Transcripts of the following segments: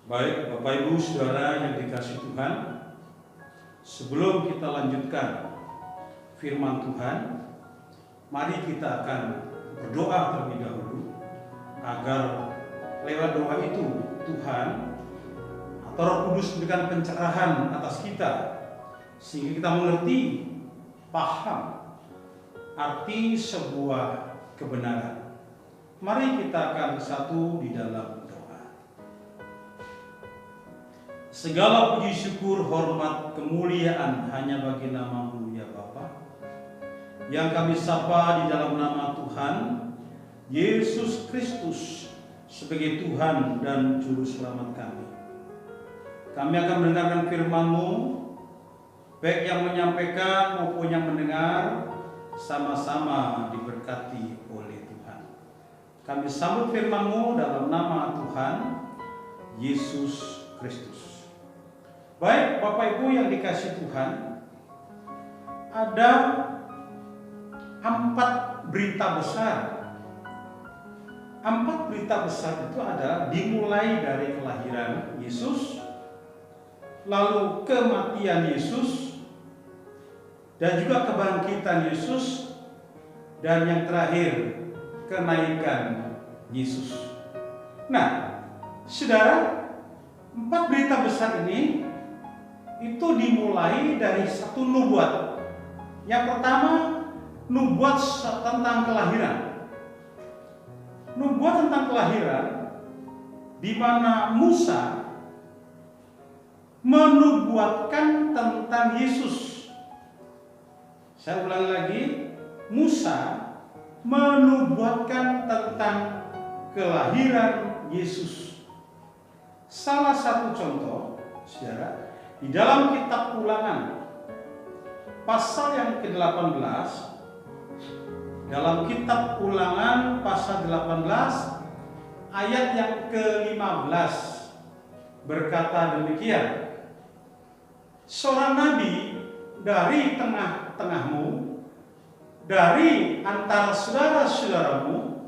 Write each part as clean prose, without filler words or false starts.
Baik, Bapak Ibu Saudara yang dikasihi Tuhan, sebelum kita lanjutkan firman Tuhan, mari kita akan berdoa terlebih dahulu agar lewat doa itu Tuhan atau Roh Kudus memberikan pencerahan atas kita sehingga kita mengerti, paham arti sebuah kebenaran. Mari kita akan bersatu di dalam doa. Segala puji syukur, hormat, kemuliaan hanya bagi nama-Mu ya Bapa, yang kami sapa di dalam nama Tuhan Yesus Kristus sebagai Tuhan dan Juru Selamat kami. Kami akan mendengarkan firman-Mu, baik yang menyampaikan maupun yang mendengar, sama-sama diberkati oleh Tuhan. Kami sambut firman-Mu dalam nama Tuhan Yesus Kristus. Baik, Bapak Ibu yang dikasihi Tuhan, ada 4 berita besar. 4 berita besar itu adalah dimulai dari kelahiran Yesus, lalu kematian Yesus, dan juga kebangkitan Yesus, dan yang terakhir kenaikan Yesus. Nah, saudara, 4 berita besar ini itu dimulai dari satu nubuat. Yang pertama, nubuat tentang kelahiran. Nubuat tentang kelahiran di mana Musa menubuatkan tentang Yesus. Saya ulangi lagi, Musa menubuatkan tentang kelahiran Yesus. Salah satu contoh, saudara, di dalam kitab Ulangan pasal yang ke-18, dalam kitab Ulangan pasal 18 ayat yang ke-15 berkata demikian, seorang nabi dari tengah-tengahmu, dari antara saudara-saudaramu,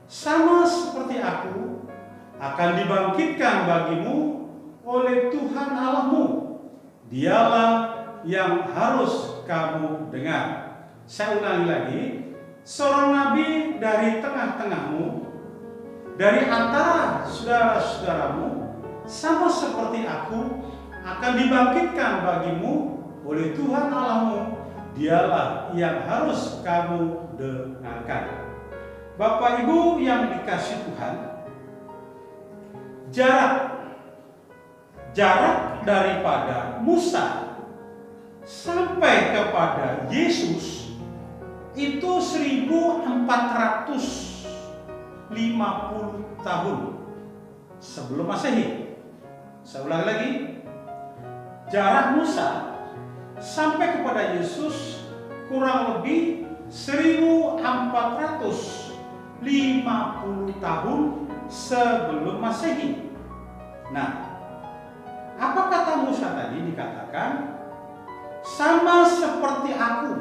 sama seperti aku, akan dibangkitkan bagimu oleh Tuhan Allahmu. Dialah yang harus kamu dengar. Saya ulangi lagi, seorang nabi dari tengah-tengahmu, dari antara saudara-saudaramu, sama seperti aku, akan dibangkitkan bagimu oleh Tuhan Allahmu. Dialah yang harus kamu dengarkan. Bapak Ibu yang dikasihi Tuhan, jarak daripada Musa sampai kepada Yesus itu 1450 tahun sebelum Masehi. Saya ulangi lagi, jarak Musa sampai kepada Yesus kurang lebih 1450 tahun sebelum Masehi. Nah, apa kata Musa tadi? Dikatakan sama seperti aku,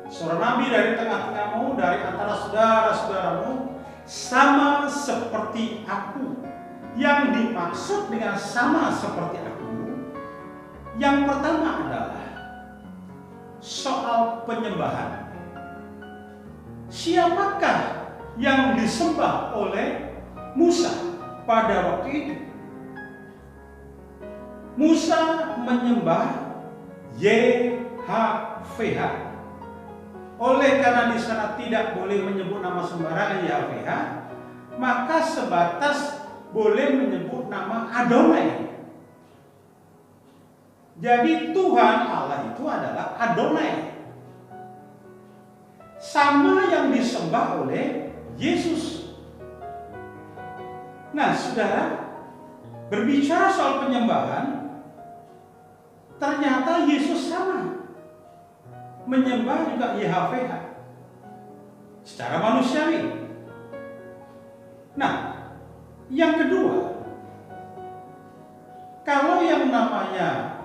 seorang nabi dari tengah-tengahmu, dari antara saudara-saudaramu, sama seperti aku. Yang dimaksud dengan sama seperti aku, yang pertama adalah soal penyembahan. Siapakah yang disembah oleh Musa pada waktu itu? Musa menyembah YHWH. Oleh karena di sana tidak boleh menyebut nama sembarangan YHWH, maka sebatas boleh menyebut nama Adonai. Jadi Tuhan Allah itu adalah Adonai, sama yang disembah oleh Yesus. Nah, saudara, berbicara soal penyembahan, ternyata Yesus sama menyembah juga YHWH secara manusiawi. Nah, yang kedua, kalau yang namanya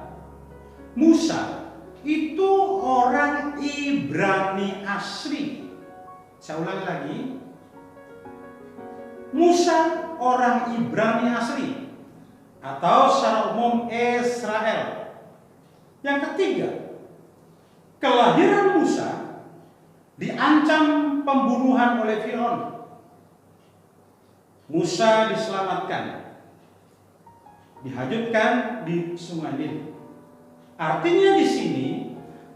Musa itu orang Ibrani asli. Saya ulangi lagi, Musa orang Ibrani asli atau secara umum Israel. Yang ketiga, kelahiran Musa diancam pembunuhan oleh Firaun. Musa diselamatkan, dihanyutkan di Sungai Nil. Artinya di sini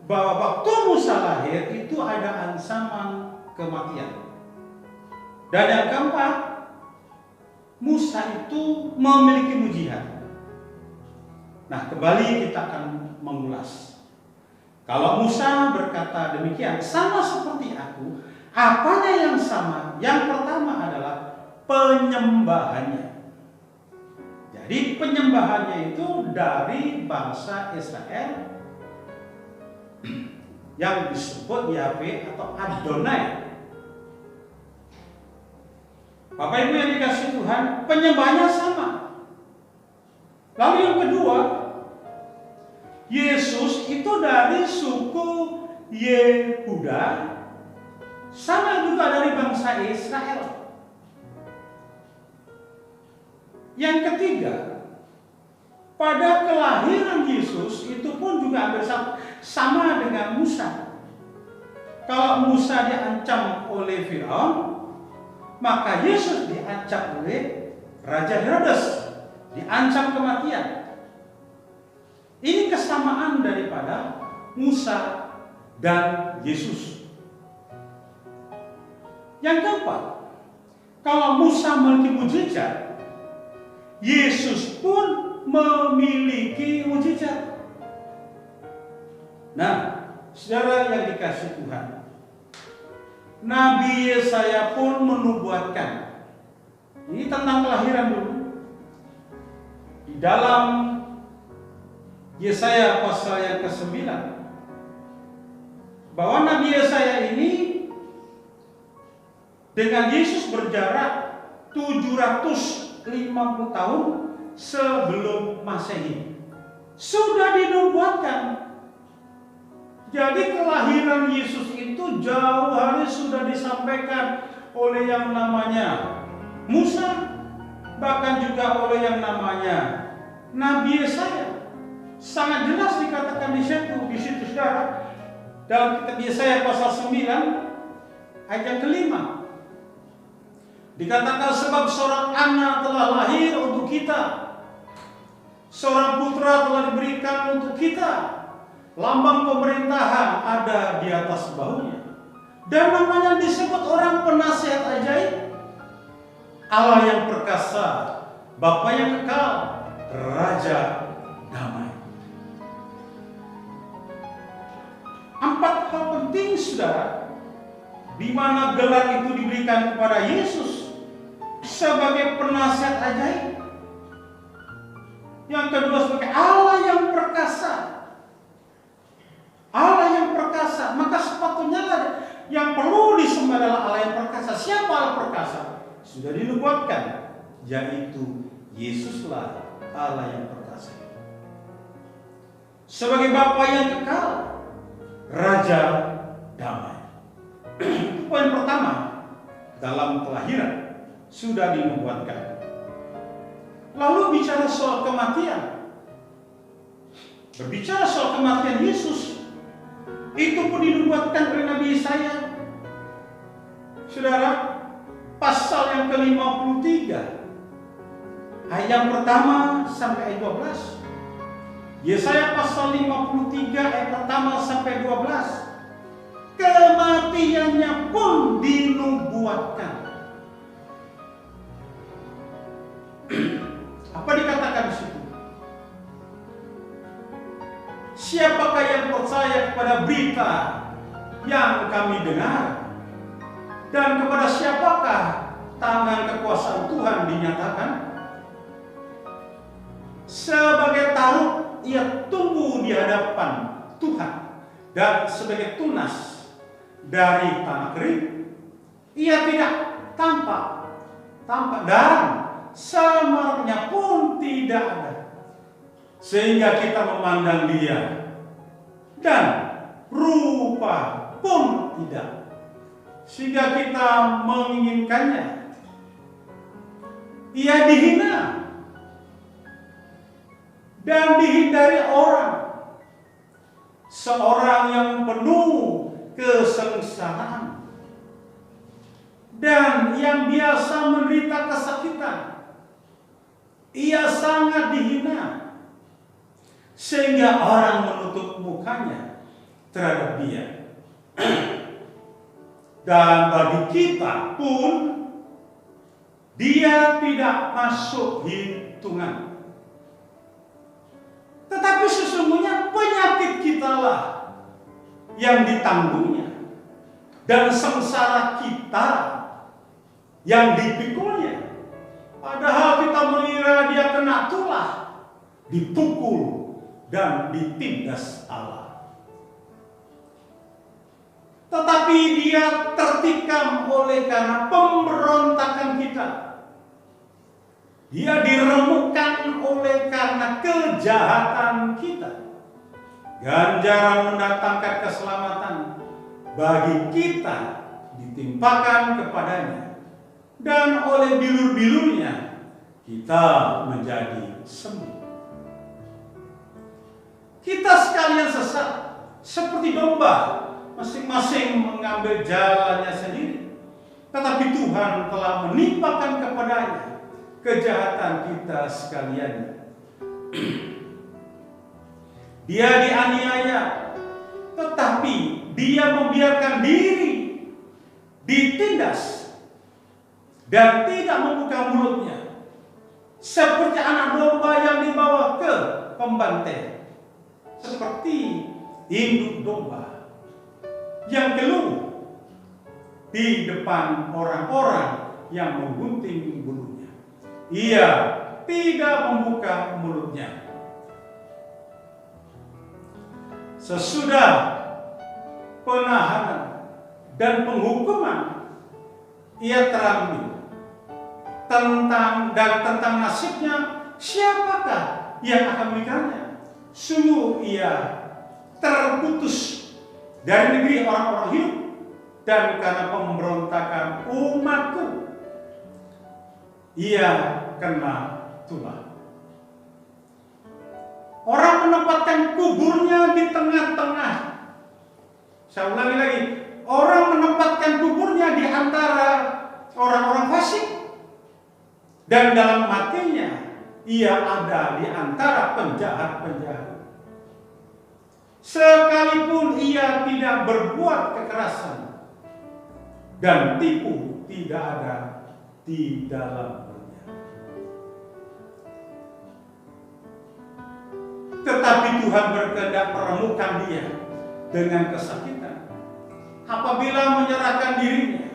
bahwa waktu Musa lahir itu ada ancaman kematian. Dan yang keempat, Musa itu memiliki mujizat. Nah, kembali kita akan mengulas. Kalau Musa berkata demikian, sama seperti aku, apanya yang sama? Yang pertama adalah penyembahannya. Jadi penyembahannya itu dari bangsa Israel yang disebut Yahweh atau Adonai. Bapak Ibu yang dikasihi Tuhan, penyembahnya sama. Lalu yang kedua, Yesus itu dari suku Yehuda, sama juga dari bangsa Israel. Yang ketiga, pada kelahiran Yesus itu pun juga hampir sama dengan Musa. Kalau Musa diancam oleh Firaun, maka Yesus diancam oleh Raja Herodes, diancam kematian. Ini kesamaan daripada Musa dan Yesus. Yang keempat, kalau Musa memiliki mujizat, Yesus pun memiliki mujizat. Nah, saudara yang dikasihi Tuhan, Nabi Yesaya pun menubuatkan. Ini tentang kelahiran dulu. Di dalam Yesaya pasal yang ke-9, bahwa Nabi Yesaya ini dengan Yesus berjarak 750 tahun sebelum Masehi. Sudah dinubuatkan. Jadi kelahiran Yesus itu jauh hari sudah disampaikan oleh yang namanya Musa, bahkan juga oleh yang namanya Nabi Yesaya. Sangat jelas dikatakan di situ saudara, dalam kitab Yesaya pasal 9 ayat yang ke-5. Dikatakan sebab seorang anak telah lahir untuk kita, seorang putra telah diberikan untuk kita. Lambang pemerintahan ada di atas bahunya, dan namanya disebut orang penasihat ajaib, Allah yang perkasa, Bapa yang kekal, Raja damai. 4 hal penting saudara, di mana gelar itu diberikan kepada Yesus sebagai penasihat ajaib. Yang kedua sebagai Allah yang perkasa. Allah yang perkasa, maka sepatutnya yang perlu disembah adalah Allah yang perkasa. Siapa Allah perkasa? Sudah dinubuatkan, yaitu Yesuslah Allah yang perkasa. Sebagai Bapa yang kekal, Raja damai. Itu poin pertama, dalam kelahiran sudah dinubuatkan. Lalu bicara soal kematian. Berbicara soal kematian Yesus, itu pun dinubuatkan oleh Nabi Yesaya. Saudara, pasal yang ke-53 ayat yang pertama sampai ayat 12. Yesaya pasal 53 ayat pertama sampai 12. Kematiannya pun dinubuatkan. Apa dikatakan di situ? Siapakah yang percaya kepada berita yang kami dengar? Dan kepada siapakah tangan kekuasaan Tuhan dinyatakan? Sebagai taruh ia tumbuh di hadapan Tuhan, dan sebagai tunas dari tanah kering ia tidak tampak dan semernya pun tidak ada, sehingga kita memandang dia dan rupa pun tidak, sehingga kita menginginkannya. ia dihina dan dihindari orang. Seorang yang penuh kesengsaraan dan yang biasa menderita kesakitan. Ia sangat dihina sehingga orang menutup mukanya terhadap dia. Dan bagi kita pun dia tidak masuk hitungan. Tetapi sesungguhnya penyakit kitalah yang ditanggungnya dan sengsara kita yang dipikulnya. Padahal kita mengira dia kena tulah, dipukul dan ditindas Allah. Tetapi dia tertikam oleh karena pemberontakan kita. Dia diremukkan oleh karena kejahatan kita. Ganjaran mendatangkan keselamatan bagi kita ditimpakan kepadanya. Dan oleh bilur-bilurnya kita menjadi sembuh. Kita sekalian sesat seperti domba, masing-masing mengambil jalannya sendiri. Tetapi Tuhan telah menimpakan kepadanya kejahatan kita sekalian. Dia dianiaya, tetapi dia membiarkan diri ditindas dan tidak membuka mulutnya, seperti anak domba yang dibawa ke pembantaian, seperti induk domba yang keluh di depan orang-orang yang menggunting bulunya. Ia tidak membuka mulutnya. Sesudah penahanan dan penghukuman, ia terambil tentang nasibnya. Siapakah yang akan memikirkannya? Sungguh ia terputus dari negeri orang-orang hidup, dan karena pemberontakan umatku ia kena tulah. Orang menempatkan kuburnya di tengah-tengah. Saya ulangi lagi, orang menempatkan kuburnya di antara orang-orang fasik, dan dalam matinya ia ada di antara penjahat-penjahat. Sekalipun ia tidak berbuat kekerasan dan tipu tidak ada di dalamnya. Tetapi Tuhan berkehendak meremukkan dia dengan kesakitan apabila menyerahkan dirinya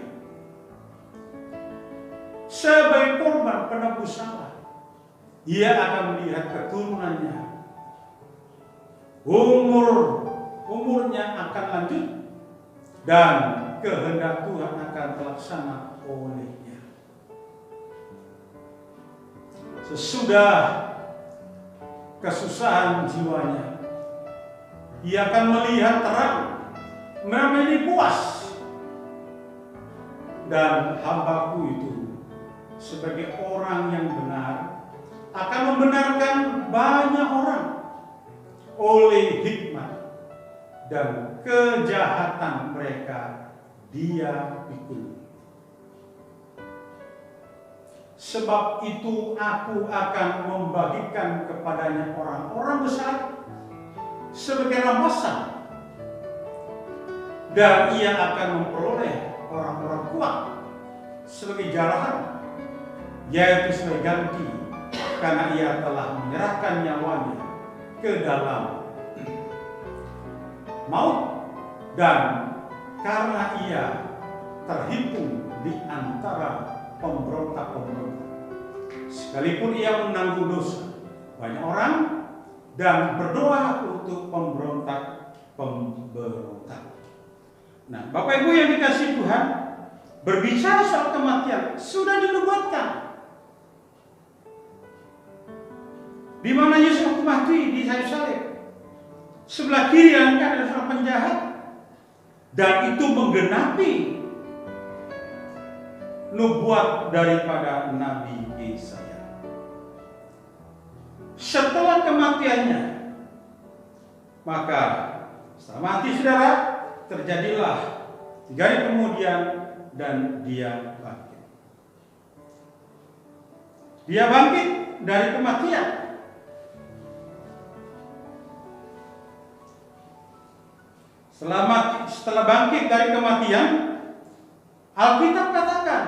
sebagai korban penebus salah. Ia akan melihat keturunannya. Umurnya akan lanjut dan kehendak Tuhan akan terlaksana olehnya. Sesudah kesusahan jiwanya, ia akan melihat terang, menjadi puas. Dan hambaku itu sebagai orang yang benar akan membenarkan banyak orang oleh hikmat dan kejahatan mereka dia pikul. Sebab itu aku akan membagikan kepadanya orang-orang besar sebagai rampasan, dan ia akan memperoleh orang-orang kuat sebagai jarahan, yaitu sebagai ganti, karena ia telah menyerahkan nyawanya ke dalam maut, dan karena ia terhitung di antara pemberontak-pemberontak. Sekalipun ia menanggung dosa banyak orang dan berdoa untuk pemberontak. Nah, Bapak Ibu yang dikasihi Tuhan, berbicara soal kematian sudah dinubuatkan. Di mana Yesus mati di kayu salib, sebelah kiri yang ada seorang penjahat, dan itu menggenapi nubuat daripada Nabi Yesaya. Setelah kematiannya, maka setelah mati saudara, terjadilah 3 hari kemudian dan dia bangkit. Dia bangkit dari kematian. Setelah bangkit dari kematian, Alkitab katakan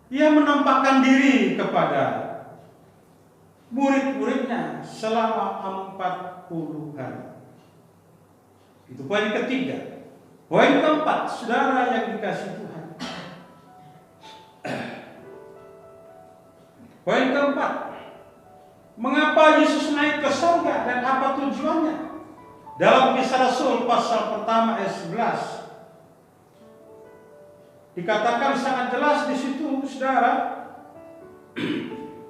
ia menampakkan diri kepada murid-muridnya selama 40 hari. Itu poin ketiga. Poin keempat, saudara yang dikasihi Tuhan. Poin keempat, mengapa Yesus naik ke surga dan apa tujuannya? Dalam Kisah Rasul pasal pertama ayat 11 dikatakan sangat jelas di situ, saudara.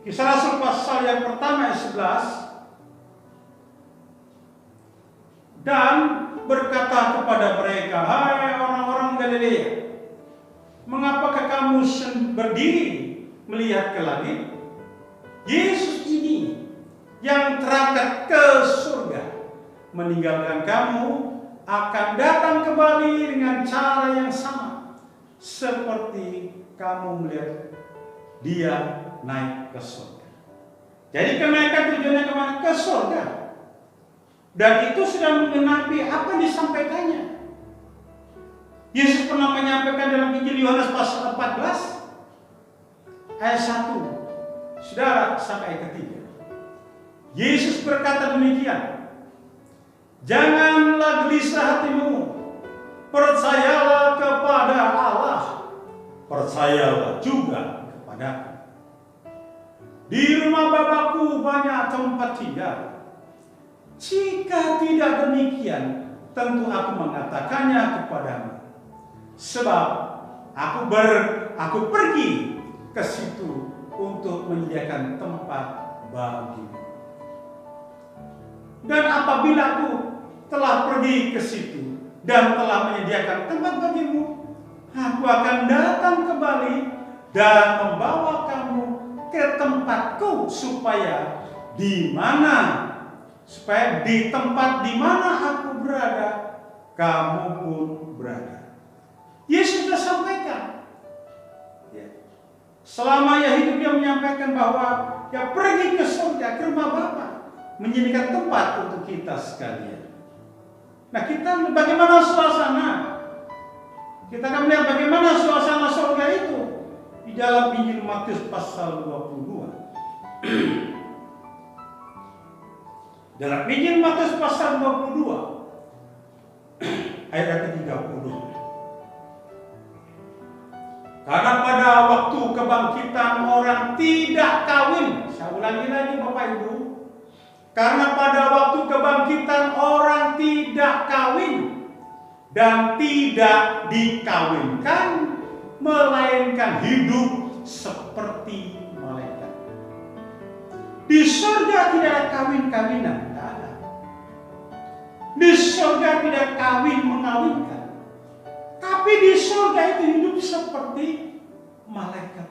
Kisah Rasul pasal yang pertama ayat 11, dan berkata kepada mereka, hai orang-orang Galilea, mengapakah kamu berdiri melihat ke langit? Yesus ini yang terangkat ke surga meninggalkan kamu akan datang kembali dengan cara yang sama seperti kamu melihat dia naik ke surga. Jadi kenaikan tujuannya kemana? Ke surga. Dan itu sudah mengenapi apa yang disampaikannya. Yesus pernah menyampaikan dalam Injil Yohanes pasal 14 ayat 1, saudara, sampai ayat 3. Yesus berkata demikian, janganlah gelisah hatimu, percayalah kepada Allah, percayalah juga kepadaku. Di rumah Bapakku banyak tempat tinggal. Jika tidak demikian, tentu aku mengatakannya kepadamu. Sebab aku pergi ke situ untuk menyediakan tempat bagimu. Dan apabila aku telah pergi ke situ dan telah menyediakan tempat bagimu, aku akan datang kembali dan membawa kamu ke tempatku, supaya di tempat di mana aku berada, kamu pun berada. Yesus sudah sampaikan. Selama ia hidup, dia menyampaikan bahwa dia pergi ke surga, ke rumah Bapa, menyediakan tempat untuk kita sekalian. Nah, kita bagaimana suasana? Kita akan melihat bagaimana suasana surga itu di dalam Injil Matius pasal 22. Dalam Injil Matius pasal 22 ayat 30. Karena pada waktu kebangkitan orang tidak kawin. Saya ulangi lagi Bapak Ibu. Karena pada waktu kebangkitan orang tidak kawin dan tidak dikawinkan, melainkan hidup seperti malaikat. Di surga tidak ada kawin-kawinan, tidak ada. Di surga tidak kawin mengawinkan. Tapi di surga itu hidup seperti malaikat.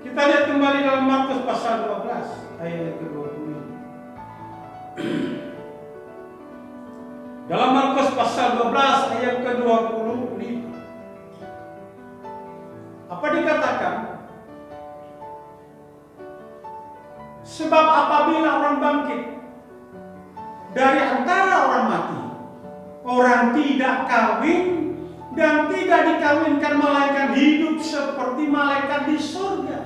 Kita lihat kembali dalam Markus pasal 12 ayat ke-25. Dalam Markus pasal 12 ayat ke-25, apa dikatakan? Sebab apabila orang bangkit dari antara orang mati, orang tidak kawin dan tidak dikawinkan, malaikat hidup seperti malaikat di surga.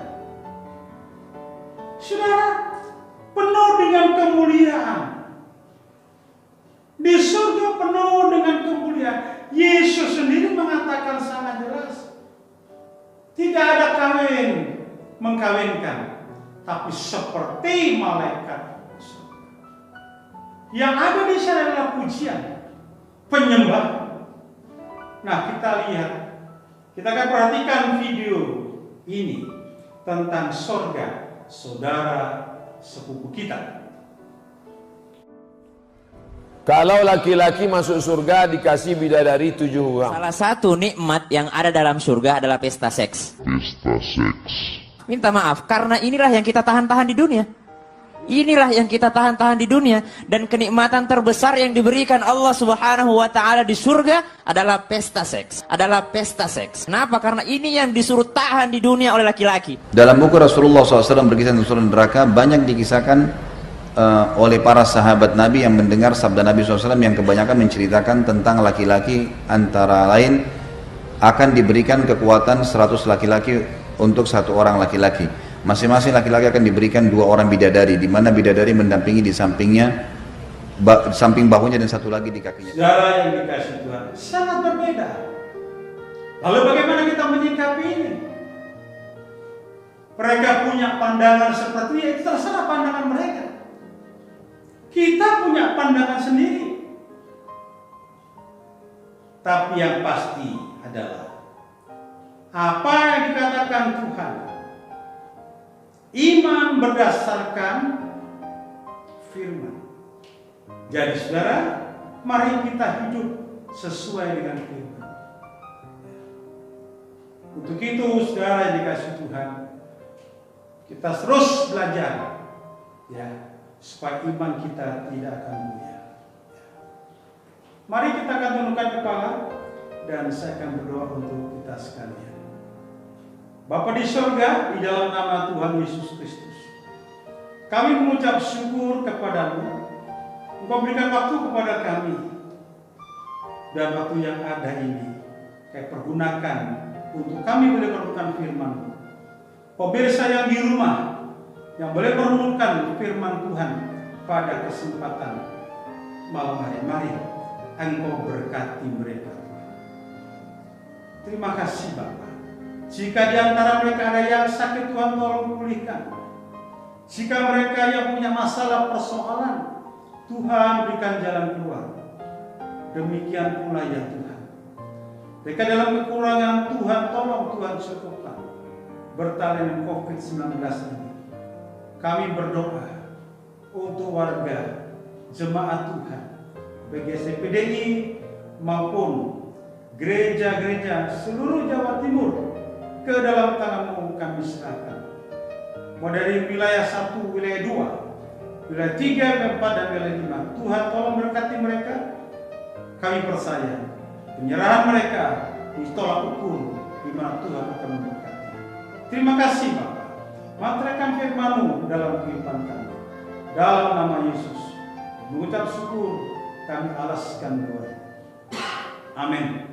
Saudara, penuh dengan kemuliaan. Di surga penuh dengan kemuliaan. Yesus sendiri mengatakan sangat jelas, tidak ada kawin mengkawinkan, tapi seperti malaikat. Yang ada di sana adalah pujian, penyembah. Nah, kita lihat, kita akan perhatikan video ini tentang surga saudara sepupu kita. Kalau laki-laki masuk surga dikasih bidadari 7 orang. Salah satu nikmat yang ada dalam surga adalah pesta seks. Pesta seks. Minta maaf, karena inilah yang kita tahan-tahan di dunia. Inilah yang kita tahan-tahan di dunia. Dan kenikmatan terbesar yang diberikan Allah Subhanahu wa ta'ala di surga adalah pesta seks. Adalah pesta seks. Kenapa? Karena ini yang disuruh tahan di dunia oleh laki-laki. Dalam buku Rasulullah SAW berkisah tentang surga neraka, banyak dikisahkan oleh para sahabat Nabi yang mendengar sabda Nabi SAW yang kebanyakan menceritakan tentang laki-laki, antara lain akan diberikan kekuatan 100 laki-laki untuk 1 orang laki-laki. Masing-masing laki-laki akan diberikan 2 orang bidadari, di mana bidadari mendampingi di sampingnya, samping bahunya, dan 1 lagi di kakinya. Saudara yang dikasih Tuhan, sangat berbeda. Lalu bagaimana kita menyikapi ini? Mereka punya pandangan seperti itu, terserah pandangan mereka. Kita punya pandangan sendiri. Tapi yang pasti adalah apa yang dikatakan Tuhan. Iman berdasarkan firman. Jadi saudara, mari kita hidup sesuai dengan firman. Untuk itu saudara yang dikasih Tuhan, kita terus belajar, ya, supaya iman kita tidak akan buyar. Mari kita akan tundukkan kepala dan saya akan berdoa untuk kita sekalian. Bapa di surga, di dalam nama Tuhan Yesus Kristus, kami mengucap syukur kepadamu. Engkau berikan waktu kepada kami, dan waktu yang ada ini kami pergunakan untuk kami boleh merenungkan firman-Mu. Pemirsa yang di rumah yang boleh merenungkan firman Tuhan pada kesempatan malam hari, mari Engkau berkati mereka. Terima kasih Bapa. Jika di antara mereka ada yang sakit, Tuhan tolong pulihkan. Jika mereka yang punya masalah persoalan, Tuhan berikan jalan keluar. Demikian pula ya Tuhan. Mereka dalam kekurangan, Tuhan tolong, Tuhan cukupkan. Bertalian COVID-19 ini, kami berdoa untuk warga jemaat Tuhan, BGSPDI maupun gereja-gereja seluruh Jawa Timur, ke dalam tangan-Mu kami serahkan. Mau dari wilayah 1, wilayah 2, wilayah 3, wilayah 4, dan wilayah 5. Tuhan tolong berkati mereka. Kami percaya penyerahan mereka ditolak ukur, di mana Tuhan akan memberkati. Terima kasih Bapa. Mantrakan firman-Mu dalam kehidupan kami. Dalam nama Yesus, mengucap syukur kami alaskan doa. Amin.